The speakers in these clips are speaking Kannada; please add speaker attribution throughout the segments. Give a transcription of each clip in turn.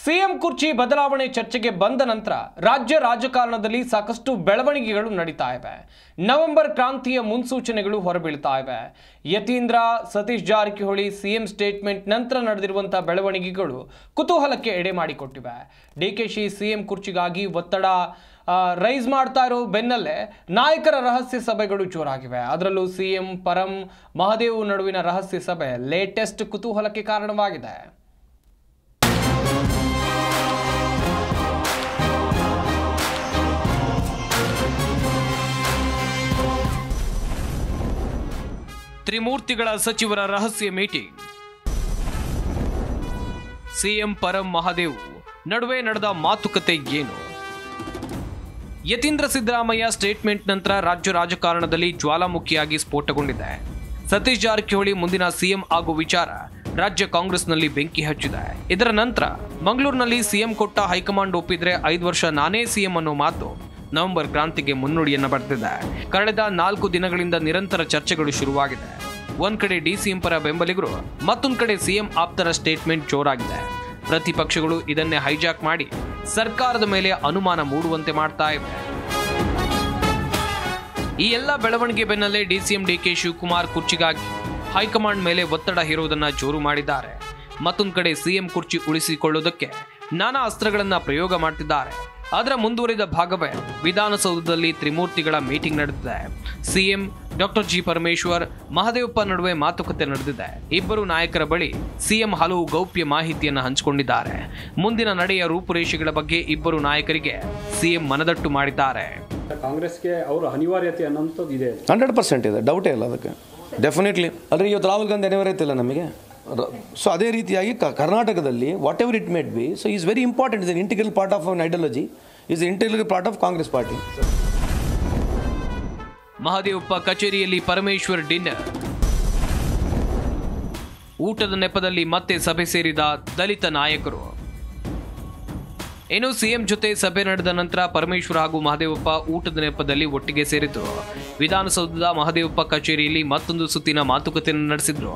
Speaker 1: ಸಿಎಂ ಕುರ್ಚಿ ಬದಲಾವಣೆ ಚರ್ಚೆಗೆ ಬಂದ ನಂತರ ರಾಜ್ಯ ರಾಜಕಾರಣದಲ್ಲಿ ಸಾಕಷ್ಟು ಬೆಳವಣಿಗೆಗಳು ನಡೀತಾ ಇವೆ. ನವೆಂಬರ್ ಕ್ರಾಂತಿಯ ಮುನ್ಸೂಚನೆಗಳು ಹೊರಬೀಳ್ತಾ ಇವೆ. ಯತೀಂದ್ರ, ಸತೀಶ್ ಜಾರಕಿಹೊಳಿ ಸಿಎಂ ಸ್ಟೇಟ್ಮೆಂಟ್ ನಂತರ ನಡೆದಿರುವಂತಹ ಬೆಳವಣಿಗೆಗಳು ಕುತೂಹಲಕ್ಕೆ ಎಡೆ ಮಾಡಿಕೊಟ್ಟಿವೆ. ಡಿಕೆಶಿ ಸಿಎಂ ಕುರ್ಚಿಗಾಗಿ ಒತ್ತಡ ರೈಸ್ ಮಾಡ್ತಾ ಇರೋ ಬೆನ್ನಲ್ಲೇ ನಾಯಕರ ರಹಸ್ಯ ಸಭೆಗಳು ಜೋರಾಗಿವೆ. ಅದರಲ್ಲೂ ಸಿಎಂ ಪರಂ ಮಹದೇವ್ ನಡುವಿನ ರಹಸ್ಯ ಸಭೆ ಲೇಟೆಸ್ಟ್ ಕುತೂಹಲಕ್ಕೆ ಕಾರಣವಾಗಿದೆ. ತ್ರಿಮೂರ್ತಿಗಳ ಸಚಿವರ ರಹಸ್ಯ ಮೀಟಿಂಗ್. ಸಿಎಂ ಪರಂ ಮಹದೇವ್ ನಡುವೆ ನಡೆದ ಮಾತುಕತೆ ಏನು? ಯತೀಂದ್ರ ಸಿದ್ದರಾಮಯ್ಯ ಸ್ಟೇಟ್ಮೆಂಟ್ ನಂತರ ರಾಜ್ಯ ರಾಜಕಾರಣದಲ್ಲಿ ಜ್ವಾಲಾಮುಖಿಯಾಗಿ ಸ್ಫೋಟಗೊಂಡಿದೆ. ಸತೀಶ್ ಜಾರಕಿಹೊಳಿ ಮುಂದಿನ ಸಿಎಂ ಆಗೋ ವಿಚಾರ ರಾಜ್ಯ ಕಾಂಗ್ರೆಸ್ನಲ್ಲಿ ಬೆಂಕಿ ಹಚ್ಚಿದೆ. ಇದರ ನಂತರ ಮಂಗಳೂರಿನಲ್ಲಿ ಸಿಎಂ ಕೊಟ್ಟ ಹೈಕಮಾಂಡ್ ಒಪ್ಪಿದ್ರೆ 5 ವರ್ಷ ನಾನೇ ಸಿಎಂ ಅನ್ನೋ ಮಾತು ನವೆಂಬರ್ ಕ್ರಾಂತಿಗೆ ಮುನ್ನುಡಿಯನ್ನು ಬರೆದಿದೆ. ಕಳೆದ 4 ದಿನಗಳಿಂದ ನಿರಂತರ ಚರ್ಚೆಗಳು ಶುರುವಾಗಿದೆ. ಒಂದ್ ಕಡೆ ಡಿಸಿಎಂ ಪರ ಬೆಂಬಲಿಗರು, ಮತ್ತೊಂದು ಕಡೆ ಸಿಎಂ ಆಪ್ತರ ಸ್ಟೇಟ್ಮೆಂಟ್ ಜೋರಾಗಿದೆ. ಪ್ರತಿಪಕ್ಷಗಳು ಇದನ್ನೇ ಹೈಜಾಕ್ ಮಾಡಿ ಸರ್ಕಾರದ ಮೇಲೆ ಅನುಮಾನ ಮೂಡುವಂತೆ ಮಾಡ್ತಾ ಇವೆ. ಈ ಎಲ್ಲ ಬೆಳವಣಿಗೆ ಬೆನ್ನಲ್ಲೇ ಡಿಸಿಎಂ ಡಿಕೆ ಶಿವಕುಮಾರ್ ಕುರ್ಚಿಗಾಗಿ ಹೈಕಮಾಂಡ್ ಮೇಲೆ ಒತ್ತಡ ಹೇರುವುದನ್ನ ಜೋರು ಮಾಡಿದ್ದಾರೆ. ಮತ್ತೊಂದು ಕಡೆ ಸಿಎಂ ಕುರ್ಚಿ ಉಳಿಸಿಕೊಳ್ಳುವುದಕ್ಕೆ ನಾನಾ ಅಸ್ತ್ರಗಳನ್ನ ಪ್ರಯೋಗ ಮಾಡ್ತಿದ್ದಾರೆ. ಅದರ ಮುಂದುವರಿದ ಭಾಗವೇ ವಿಧಾನಸೌಧದಲ್ಲಿ ತ್ರಿಮೂರ್ತಿಗಳ ಮೀಟಿಂಗ್ ನಡೆದಿದೆ. CM doctor G Parameshwar, Mahadevappa ನಡುವೆ ಮಾತುಕತೆ ನಡೆದಿದೆ. ಇಬ್ಬರು ನಾಯಕರ ಬಳಿ ಸಿಎಂ ಹಲವು ಗೌಪ್ಯ ಮಾಹಿತಿಯನ್ನು ಹಂಚಿಕೊಂಡಿದ್ದಾರೆ. ಮುಂದಿನ ನಡೆಯ ರೂಪುರೇಷೆಗಳ ಬಗ್ಗೆ ಇಬ್ಬರು ನಾಯಕರಿಗೆ ಸಿಎಂ ಮನದಟ್ಟು ಮಾಡಿದ್ದಾರೆ.
Speaker 2: ಕಾಂಗ್ರೆಸ್ಗೆ ಅವರ ಅನಿವಾರ್ಯತೆ ಅನ್ನೋಂಥದ್ದು ಇದೆ.
Speaker 3: 100% ಇದೆ, ಡೌಟೇ ಇಲ್ಲ ಅದಕ್ಕೆ. ಡೆಫಿನೆಟ್ಲಿ ಅಲ್ರಿ, ಇವತ್ತು ರಾಹುಲ್ ಗಾಂಧಿ ಅನಿವಾರ್ಯತೆ ಇಲ್ಲ ನಮಗೆ. ಸೊ ಅದೇ ರೀತಿಯಾಗಿ ಕರ್ನಾಟಕದಲ್ಲಿ whatever it made be, so is very important. Is integral part of our ideology, is integral part of Congress party.
Speaker 1: Mahadevappa ಕಚೇರಿಯಲ್ಲಿ ಪರಮೇಶ್ವರ್ ಡಿನ್ನರ್. ಊಟದ ನೆಪದಲ್ಲಿ ಮತ್ತೆ ಸಭೆ ಸೇರಿದ ದಲಿತ ನಾಯಕರು. ಇನ್ನು ಸಿಎಂ ಜೊತೆ ಸಭೆ ನಡೆದ ನಂತರ ಪರಮೇಶ್ವರ್ ಹಾಗೂ ಮಹದೇವಪ್ಪ ಊಟದ ನೆಪದಲ್ಲಿ ಒಟ್ಟಿಗೆ ಸೇರಿದ್ರು. ವಿಧಾನಸೌಧದ ಮಹದೇವಪ್ಪ ಕಚೇರಿಯಲ್ಲಿ ಮತ್ತೊಂದು ಸುತ್ತಿನ ಮಾತುಕತೆಯನ್ನು ನಡೆಸಿದ್ರು.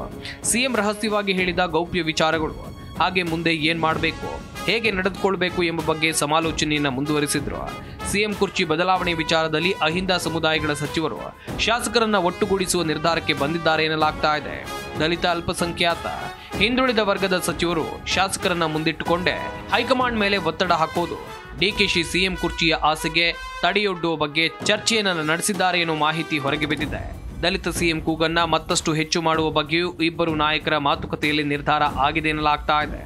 Speaker 1: ಸಿಎಂ ರಹಸ್ಯವಾಗಿ ಹೇಳಿದ ಗೌಪ್ಯ ವಿಚಾರಗಳು, ಹಾಗೆ ಮುಂದೆ ಏನ್ ಮಾಡಬೇಕು, ಹೇಗೆ ನಡೆದುಕೊಳ್ಬೇಕು ಎಂಬ ಬಗ್ಗೆ ಸಮಾಲೋಚನೆಯನ್ನು ಮುಂದುವರಿಸಿದ್ರು. ಸಿಎಂ ಕುರ್ಚಿ ಬದಲಾವಣೆ ವಿಚಾರದಲ್ಲಿ ಅಹಿಂದ ಸಮುದಾಯಗಳ ಸಚಿವರು ಶಾಸಕರನ್ನ ಒಟ್ಟುಗೂಡಿಸುವ ನಿರ್ಧಾರಕ್ಕೆ ಬಂದಿದ್ದಾರೆ ಎನ್ನಲಾಗ್ತಾ ಇದೆ. ದಲಿತ, ಅಲ್ಪಸಂಖ್ಯಾತ, ಹಿಂದುಳಿದ ವರ್ಗದ ಸಚಿವರು ಶಾಸಕರನ್ನ ಮುಂದಿಟ್ಟುಕೊಂಡೇ ಹೈಕಮಾಂಡ್ ಮೇಲೆ ಒತ್ತಡ ಹಾಕೋದು, ಡಿಕೆಶಿ ಸಿಎಂ ಕುರ್ಚಿಯ ಆಸೆಗೆ ತಡೆಯೊಡ್ಡುವ ಬಗ್ಗೆ ಚರ್ಚೆಯನ್ನು ನಡೆಸಿದ್ದಾರೆ ಎನ್ನುವ ಮಾಹಿತಿ ಹೊರಗೆ ಬಿದ್ದಿದೆ. ದಲಿತ ಸಿಎಂ ಕೂಗನ್ನ ಮತ್ತಷ್ಟು ಹೆಚ್ಚು ಮಾಡುವ ಬಗ್ಗೆಯೂ ಇಬ್ಬರು ನಾಯಕರ ಮಾತುಕತೆಯಲ್ಲಿ ನಿರ್ಧಾರ ಆಗಿದೆ ಎನ್ನಲಾಗ್ತಾ ಇದೆ.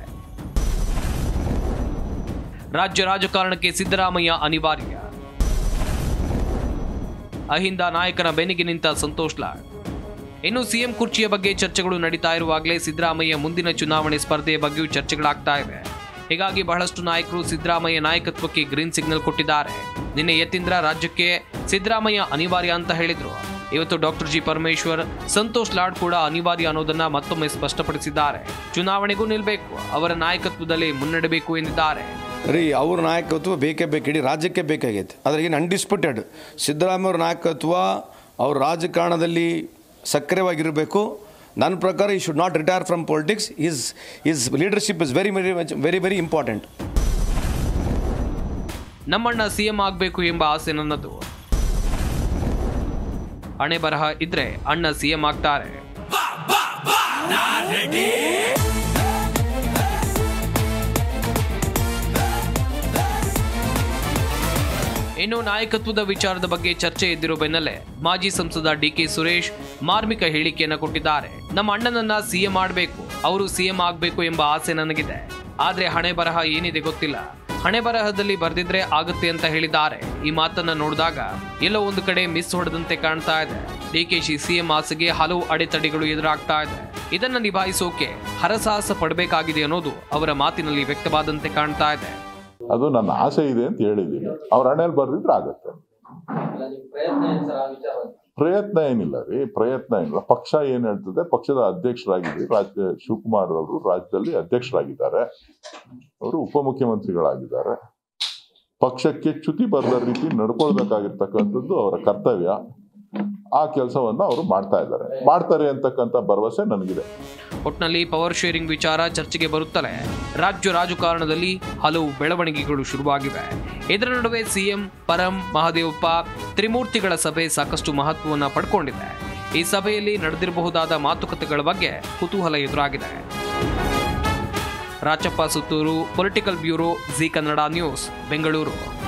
Speaker 1: ರಾಜ್ಯ ರಾಜಕಾರಣಕ್ಕೆ ಸಿದ್ದರಾಮಯ್ಯ ಅನಿವಾರ್ಯ. ಅಹಿಂದ ನಾಯಕನ ಬೆನ್ನಿಗೆ ನಿಂತ ಸಂತೋಷ್ ಲಾಡ್. ಇನ್ನು ಸಿಎಂ ಕುರ್ಚಿಯ ಬಗ್ಗೆ ಚರ್ಚೆಗಳು ನಡೀತಾ ಇರುವಾಗಲೇ ಸಿದ್ದರಾಮಯ್ಯ ಮುಂದಿನ ಚುನಾವಣೆ ಸ್ಪರ್ಧೆಯ ಬಗ್ಗೆಯೂ ಚರ್ಚೆಗಳಾಗ್ತಾ ಇವೆ. ಹೀಗಾಗಿ ಬಹಳಷ್ಟು ನಾಯಕರು ಸಿದ್ದರಾಮಯ್ಯ ನಾಯಕತ್ವಕ್ಕೆ ಗ್ರೀನ್ ಸಿಗ್ನಲ್ ಕೊಟ್ಟಿದ್ದಾರೆ. ನಿನ್ನೆ ಯತೀಂದ್ರ ರಾಜ್ಯಕ್ಕೆ ಸಿದ್ದರಾಮಯ್ಯ ಅನಿವಾರ್ಯ ಅಂತ ಹೇಳಿದ್ರು. ಇವತ್ತು ಡಾಕ್ಟರ್ ಜಿ ಪರಮೇಶ್ವರ್, ಸಂತೋಷ್ ಲಾಡ್ ಕೂಡ ಅನಿವಾರ್ಯ ಅನ್ನೋದನ್ನ ಮತ್ತೊಮ್ಮೆ ಸ್ಪಷ್ಟಪಡಿಸಿದ್ದಾರೆ. ಚುನಾವಣೆಗೂ ನಿಲ್ಲಬೇಕು, ಅವರ ನಾಯಕತ್ವದಲ್ಲಿ ಮುನ್ನಡೆಯಬೇಕು ಎಂದಿದ್ದಾರೆ.
Speaker 3: ರೀ, ಅವ್ರ ನಾಯಕತ್ವ ಬೇಕೇ ಬೇಕು, ಇಡೀ ರಾಜ್ಯಕ್ಕೆ ಬೇಕಾಗೈತೆ. ಅದ್ರ ಏನು ಅನ್ಡಿಸ್ಪ್ಯೂಟೆಡ್ ಸಿದ್ದರಾಮಯ್ಯ ಅವ್ರ ನಾಯಕತ್ವ ಅವ್ರ ರಾಜಕಾರಣದಲ್ಲಿ ಸಕ್ರಿಯವಾಗಿರಬೇಕು. ನನ್ನ ಪ್ರಕಾರ ಈ should not retire from politics. Is leadership is very very very very important.
Speaker 1: ನಮ್ಮಣ್ಣ ಸಿಎಂ ಆಗಬೇಕು ಎಂಬ ಆಸೆ ನನ್ನದು. ಹಣೆ ಬರಹ ಇದ್ರೆ ಅಣ್ಣ ಸಿಎಂ ಆಗ್ತಾರೆ. ಇನ್ನು ನಾಯಕತ್ವದ ವಿಚಾರದ ಬಗ್ಗೆ ಚರ್ಚೆ ಎದ್ದಿರೋ ಬೆನ್ನಲ್ಲೇ ಮಾಜಿ ಸಂಸದ ಡಿಕೆ ಸುರೇಶ್ ಮಾರ್ಮಿಕ ಹೇಳಿಕೆಯನ್ನು ಕೊಟ್ಟಿದ್ದಾರೆ. ನಮ್ಮ ಅಣ್ಣನನ್ನ ಸಿಎಂ ಮಾಡಬೇಕು, ಅವರು ಸಿಎಂ ಆಗಬೇಕು ಎಂಬ ಆಸೆ ನನಗಿದೆ. ಆದ್ರೆ ಹಣೆ ಬರಹ ಏನಿದೆ ಗೊತ್ತಿಲ್ಲ. ಹಣೆ ಬರಹದಲ್ಲಿ ಬರೆದಿದ್ರೆ ಆಗುತ್ತೆ ಅಂತ ಹೇಳಿದ್ದಾರೆ. ಈ ಮಾತನ್ನ ನೋಡಿದಾಗ ಎಲ್ಲೋ ಒಂದು ಕಡೆ ಮಿಸ್ ಹೊಡೆದಂತೆ ಕಾಣ್ತಾ ಇದೆ. ಡಿಕೆಶಿ ಸಿಎಂ ಆಸೆಗೆ ಹಲವು ಅಡೆತಡೆಗಳು ಎದುರಾಗ್ತಾ ಇದೆ. ಇದನ್ನ ನಿಭಾಯಿಸೋಕೆ ಹರಸಾಹಸ ಪಡಬೇಕಾಗಿದೆ ಅನ್ನೋದು ಅವರ ಮಾತಿನಲ್ಲಿ ವ್ಯಕ್ತವಾದಂತೆ ಕಾಣ್ತಾ ಇದೆ.
Speaker 4: ಅದು ನನ್ನ ಆಸೆ ಇದೆ ಅಂತ ಹೇಳಿದ್ದೀನಿ. ಅವ್ರ ಹಣೆಯಲ್ಲಿ ಬರ್ದಿದ್ರೆ ಆಗತ್ತೆ. ಪ್ರಯತ್ನ ಏನಿಲ್ಲ ರೀ, ಪ್ರಯತ್ನ ಏನಿಲ್ಲ. ಪಕ್ಷ ಏನ್ ಹೇಳ್ತದೆ, ಪಕ್ಷದ ಅಧ್ಯಕ್ಷರಾಗಿದ್ದಾರೆ ರಾಜ್ಯ ಶಿವಕುಮಾರ್ ಅವರು, ರಾಜ್ಯದಲ್ಲಿ ಅಧ್ಯಕ್ಷರಾಗಿದ್ದಾರೆ, ಅವರು ಉಪಮುಖ್ಯಮಂತ್ರಿಗಳಾಗಿದ್ದಾರೆ. ಪಕ್ಷಕ್ಕೆ ಚ್ಯುತಿ ಬರದ ರೀತಿ ನಡ್ಕೊಳ್ಬೇಕಾಗಿರ್ತಕ್ಕಂಥದ್ದು ಅವರ ಕರ್ತವ್ಯ. ಆ ಕೆಲಸವನ್ನ ಅವರು ಮಾಡ್ತಾ ಇದ್ದಾರೆ, ಮಾಡ್ತಾರೆ ಅಂತಕ್ಕಂಥ ಭರವಸೆ ನನಗಿದೆ.
Speaker 1: ಒಟ್ನಲ್ಲಿ ಪವರ್ ಶೇರಿಂಗ್ ವಿಚಾರ ಚರ್ಚೆಗೆ ಬರುತ್ತಲೇ ರಾಜ್ಯ ರಾಜಕಾರಣದಲ್ಲಿ ಹಲವು ಬೆಳವಣಿಗೆಗಳು ಶುರುವಾಗಿವೆ. ಇದರ ನಡುವೆ ಸಿಎಂ ಪರಂ ಮಹದೇವಪ್ಪ ತ್ರಿಮೂರ್ತಿಗಳ ಸಭೆ ಸಾಕಷ್ಟು ಮಹತ್ವವನ್ನು ಪಡ್ಕೊಂಡಿದೆ. ಈ ಸಭೆಯಲ್ಲಿ ನಡೆದಿರಬಹುದಾದ ಮಾತುಕತೆಗಳ ಬಗ್ಗೆ ಕುತೂಹಲ ಎದುರಾಗಿದೆ. Rachappa Suttur, political bureau, G Kannada news, Bengaluru.